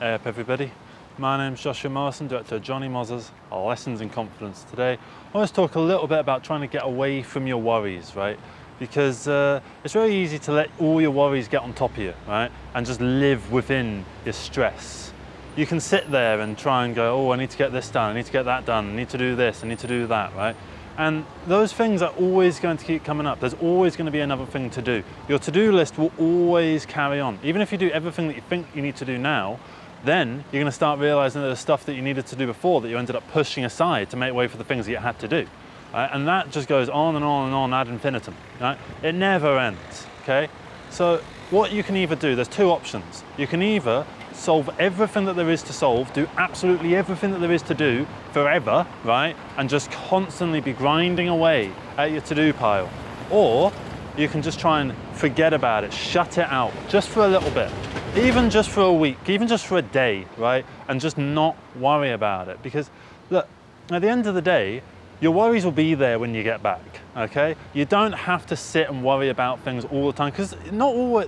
Hey up everybody, my name's Joshua Morrison, director of Johnny Moz's Lessons in Confidence. Today I want to talk a little bit about trying to get away from your worries, right? Because it's very easy to let all your worries get on top of you, right? And just live within your stress. You can sit there and try and go, oh, I need to get this done, I need to get that done, I need to do this, I need to do that, right? And those things are always going to keep coming up. There's always going to be another thing to do. Your to-do list will always carry on. Even if you do everything that you think you need to do now, then you're going to start realizing that there's stuff that you needed to do before that you ended up pushing aside to make way for the things that you had to do. Right? And that just goes on and on and on ad infinitum. Right? It never ends. Okay? So what you can either do, there's two options. You can either solve everything that there is to solve, do absolutely everything that there is to do forever, right? And just constantly be grinding away at your to-do pile. Or you can just try and forget about it, shut it out just for a little bit, even just for a week, even just for a day, right? And just not worry about it. Because look, at the end of the day, your worries will be there when you get back, okay? You don't have to sit and worry about things all the time, because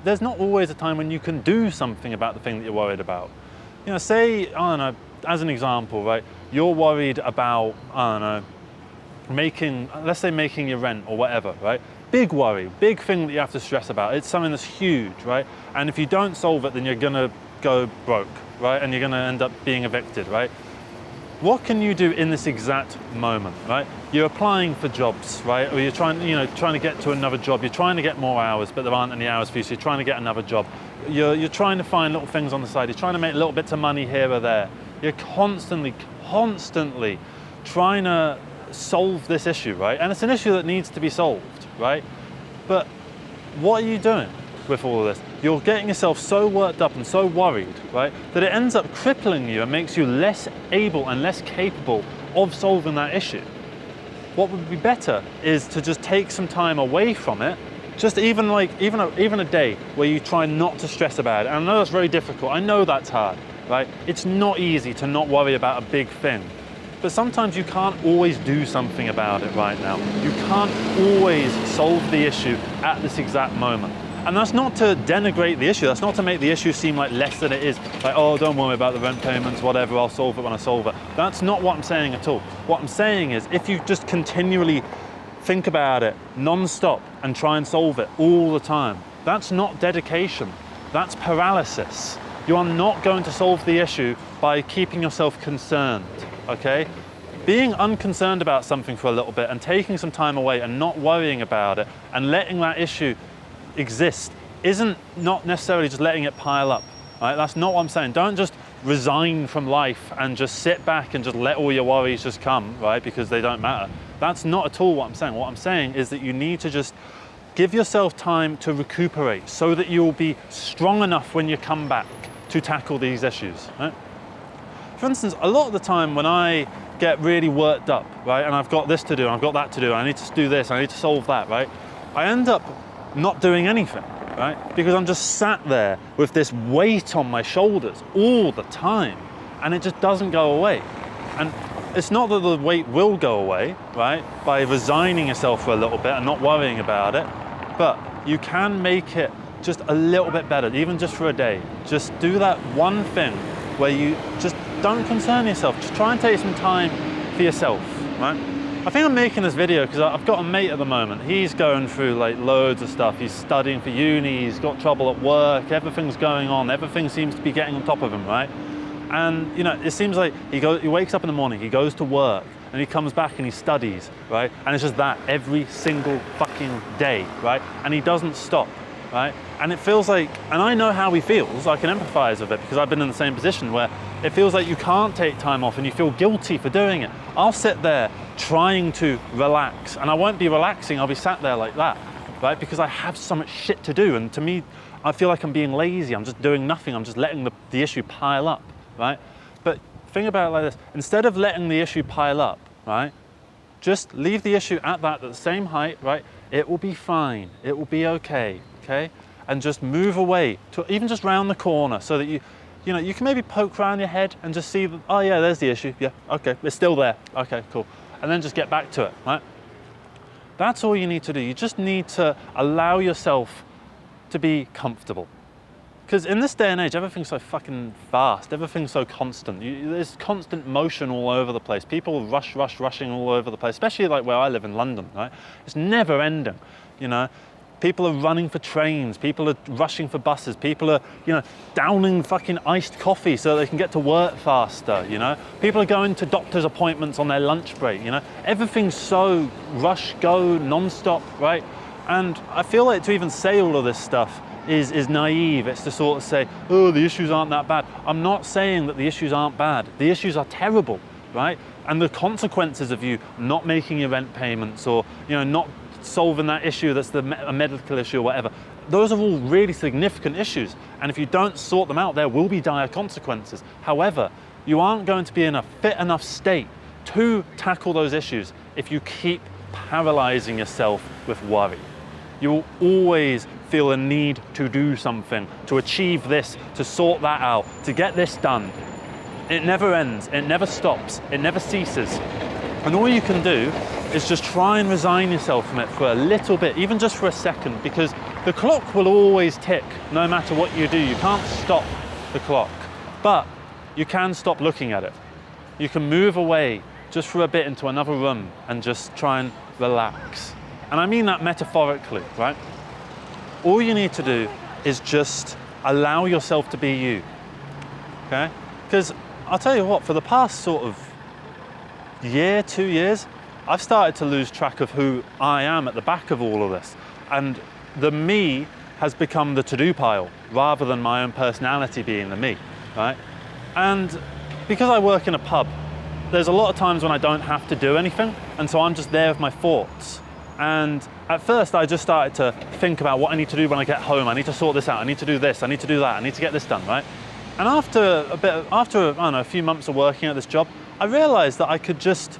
there's not always a time when you can do something about the thing that you're worried about. You know, say, I don't know, as an example, right? You're worried about, I don't know, let's say making your rent or whatever, right? Big worry, big thing that you have to stress about. It's something that's huge, right? And if you don't solve it, then you're gonna go broke, right? And you're gonna end up being evicted, right? What can you do in this exact moment, right? You're applying for jobs, right? Or you're trying to get to another job. You're trying to get more hours, but there aren't any hours for you, so you're trying to get another job. You're trying to find little things on the side. You're trying to make little bits of money here or there. You're constantly trying to solve this issue, right? And it's an issue that needs to be solved, right? But what are you doing with all of this? You're getting yourself so worked up and so worried, right, that it ends up crippling you and makes you less able and less capable of solving that issue. What would be better is to just take some time away from it, just even a day where you try not to stress about it. And I know that's very difficult. I know that's hard, right? It's not easy to not worry about a big thing. But sometimes you can't always do something about it right now. You can't always solve the issue at this exact moment. And that's not to denigrate the issue. That's not to make the issue seem like less than it is. Like, oh, don't worry about the rent payments, whatever, I'll solve it when I solve it. That's not what I'm saying at all. What I'm saying is, if you just continually think about it non-stop and try and solve it all the time, that's not dedication. That's paralysis. You are not going to solve the issue by keeping yourself concerned, okay? Being unconcerned about something for a little bit and taking some time away and not worrying about it and letting that issue exist isn't not necessarily just letting it pile up, right? That's not what I'm saying. Don't just resign from life and just sit back and just let all your worries just come, right? Because they don't matter. That's not at all what I'm saying. What I'm saying is that you need to just give yourself time to recuperate so that you'll be strong enough when you come back to tackle these issues, right? For instance, a lot of the time when I get really worked up, right, and I've got this to do, I've got that to do, I need to do this, I need to solve that, right, I end up not doing anything, right, because I'm just sat there with this weight on my shoulders all the time, and it just doesn't go away. And it's not that the weight will go away, right, by resigning yourself for a little bit and not worrying about it, but you can make it just a little bit better, even just for a day. Just do that one thing where you just don't concern yourself. Just try and take some time for yourself, right? I think I'm making this video because I've got a mate at the moment. He's going through like loads of stuff. He's studying for uni, he's got trouble at work, everything's going on, everything seems to be getting on top of him, right? And you know, it seems like he wakes up in the morning, he goes to work, and he comes back and he studies, right? And it's just that every single fucking day, right? And he doesn't stop, right? And it feels like, and I know how he feels, I can empathize with it because I've been in the same position where it feels like you can't take time off and you feel guilty for doing it. I'll sit there trying to relax, and I won't be relaxing, I'll be sat there like that, right? Because I have so much shit to do, and to me, I feel like I'm being lazy, I'm just doing nothing, I'm just letting the issue pile up, right? But think about it like this, instead of letting the issue pile up, right, just leave the issue at the same height, right? It will be fine, it will be okay, okay? And just move away, to even just round the corner so that you can maybe poke around your head and just see, oh yeah, there's the issue, yeah, okay, it's still there, okay, cool. And then just get back to it, right? That's all you need to do. You just need to allow yourself to be comfortable. Because in this day and age, everything's so fucking fast, everything's so constant. There's constant motion all over the place. People rushing all over the place, especially like where I live in London, right? It's never ending, you know? People are running for trains, people are rushing for buses, people are, you know, downing fucking iced coffee so they can get to work faster, you know? People are going to doctor's appointments on their lunch break, you know? Everything's so rush, go, non-stop, right? And I feel like to even say all of this stuff is naive. It's to sort of say, oh, the issues aren't that bad. I'm not saying that the issues aren't bad. The issues are terrible, right? And the consequences of you not making your rent payments or, you know, not solving that issue that's a medical issue or whatever, those are all really significant issues. And if you don't sort them out, there will be dire consequences. However, you aren't going to be in a fit enough state to tackle those issues if you keep paralyzing yourself with worry. You will always feel a need to do something, to achieve this, to sort that out, to get this done. It never ends, it never stops, it never ceases. And all you can do is just try and resign yourself from it for a little bit, even just for a second, because the clock will always tick, no matter what you do. You can't stop the clock, but you can stop looking at it. You can move away just for a bit into another room and just try and relax. And I mean that metaphorically, right? All you need to do is just allow yourself to be you, okay? Because I'll tell you what, for the past sort of year, 2 years, I've started to lose track of who I am at the back of all of this. And the me has become the to-do pile rather than my own personality being the me, right? And because I work in a pub, there's a lot of times when I don't have to do anything, and so I'm just there with my thoughts. And at first I just started to think about what I need to do when I get home. I need to sort this out, I need to do this, I need to do that, I need to get this done, right? And after I don't know, a few months of working at this job, I realized that I could just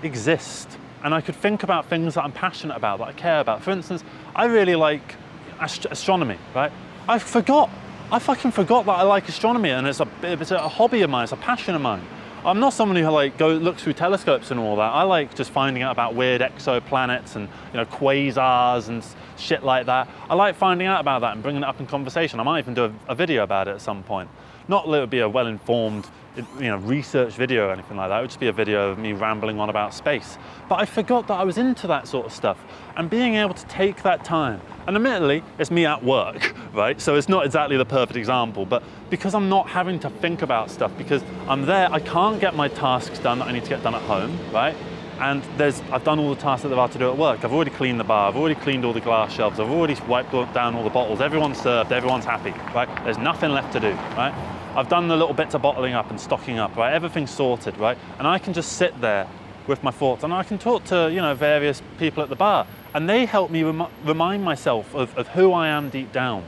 exist and I could think about things that I'm passionate about, that I care about. For instance, I really like astronomy, right? I fucking forgot that I like astronomy, and it's a hobby of mine, it's a passion of mine. I'm not someone who like looks through telescopes and all that. I like just finding out about weird exoplanets and, you know, quasars and shit like that. I like finding out about that and bringing it up in conversation. I might even do a video about it at some point. Not that it would be a well-informed, you know, research video or anything like that. It would just be a video of me rambling on about space. But I forgot that I was into that sort of stuff, and being able to take that time. And admittedly, it's me at work, right? So it's not exactly the perfect example, but because I'm not having to think about stuff, because I'm there, I can't get my tasks done that I need to get done at home, right? And I've done all the tasks that there are to do at work. I've already cleaned the bar, I've already cleaned all the glass shelves, I've already wiped down all the bottles, everyone's served, everyone's happy, right? There's nothing left to do, right? I've done the little bits of bottling up and stocking up, right? Everything's sorted, right? And I can just sit there with my thoughts, and I can talk to, you know, various people at the bar, and they help me remind myself of who I am deep down.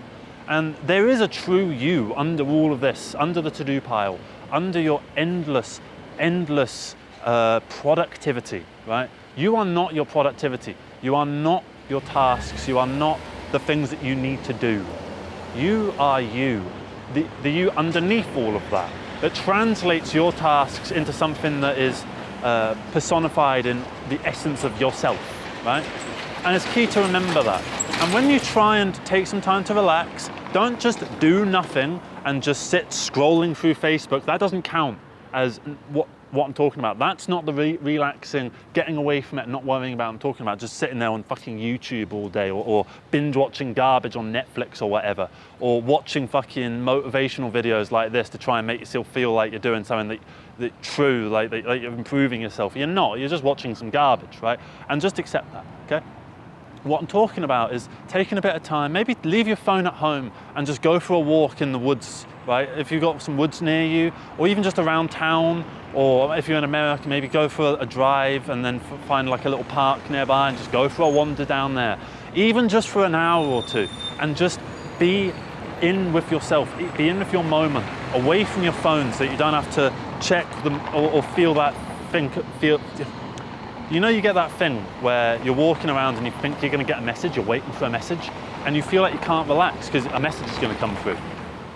And there is a true you under all of this, under the to-do pile, under your endless productivity, right? You are not your productivity. You are not your tasks. You are not the things that you need to do. You are you. The you underneath all of that translates your tasks into something that is personified in the essence of yourself, right? And it's key to remember that. And when you try and take some time to relax, don't just do nothing and just sit scrolling through Facebook. That doesn't count as what I'm talking about. That's not the relaxing, getting away from it, not worrying about. I'm talking about just sitting there on fucking YouTube all day, or binge watching garbage on Netflix or whatever, or watching fucking motivational videos like this to try and make yourself feel like you're doing something that true, like you're improving yourself. You're not. You're just watching some garbage, right? And just accept that, okay? What I'm talking about is taking a bit of time, maybe leave your phone at home and just go for a walk in the woods, right? If you've got some woods near you, or even just around town, or if you're in America, maybe go for a drive and then find like a little park nearby and just go for a wander down there, even just for an hour or two, and just be in with yourself, be in with your moment, away from your phone so that you don't have to check them or feel that thing, you know, you get that thing where you're walking around and you think you're going to get a message, you're waiting for a message, and you feel like you can't relax because a message is going to come through.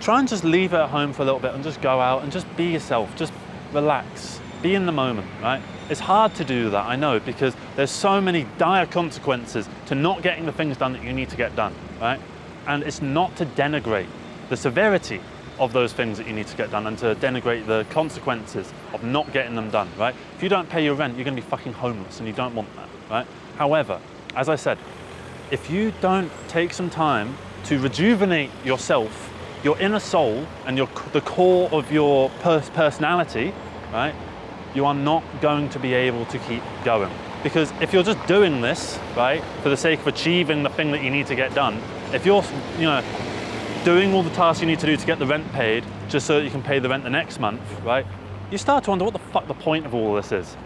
Try and just leave it at home for a little bit and just go out and just be yourself, just relax, be in the moment, right? It's hard to do that, I know, because there's so many dire consequences to not getting the things done that you need to get done, right? And it's not to denigrate the severity of those things that you need to get done and to denigrate the consequences of not getting them done, right? If you don't pay your rent, you're gonna be fucking homeless and you don't want that, right? However, as I said, if you don't take some time to rejuvenate yourself, your inner soul and the core of your personality, right? You are not going to be able to keep going. Because if you're just doing this, right, for the sake of achieving the thing that you need to get done, if you're, doing all the tasks you need to do to get the rent paid just so that you can pay the rent the next month, right, you start to wonder what the fuck the point of all this is.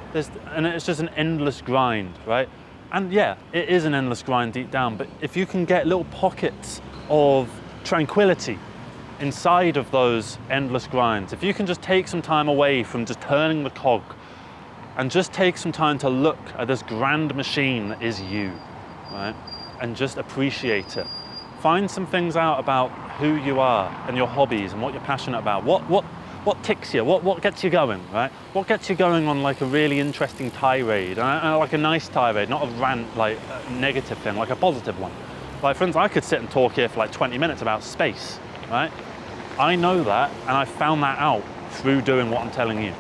And it's just an endless grind, right? And yeah, it is an endless grind deep down, but if you can get little pockets of tranquility inside of those endless grinds, if you can just take some time away from just turning the cog and just take some time to look at this grand machine that is you, right? And just appreciate it. Find some things out about who you are and your hobbies and what you're passionate about. What ticks you? What gets you going, right? What gets you going on like a really interesting tirade, like a nice tirade, not a rant, like a negative thing, like a positive one. Like, for instance, I could sit and talk here for like 20 minutes about space, right? I know that, and I found that out through doing what I'm telling you.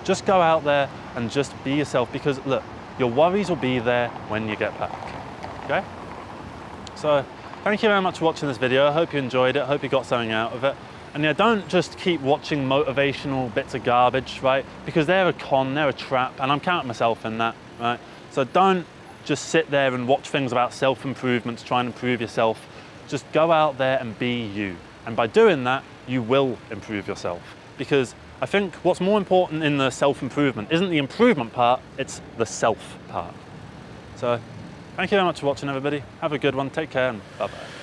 Just go out there and just be yourself, because look, your worries will be there when you get back, okay? So, thank you very much for watching this video. I hope you enjoyed it. I hope you got something out of it. And yeah, don't just keep watching motivational bits of garbage, right? Because they're a con, they're a trap, and I'm counting myself in that, right? So don't just sit there and watch things about self-improvement to try and improve yourself. Just go out there and be you. And by doing that, you will improve yourself. Because I think what's more important in the self-improvement isn't the improvement part, it's the self part. So, thank you very much for watching, everybody. Have a good one, take care, and bye-bye.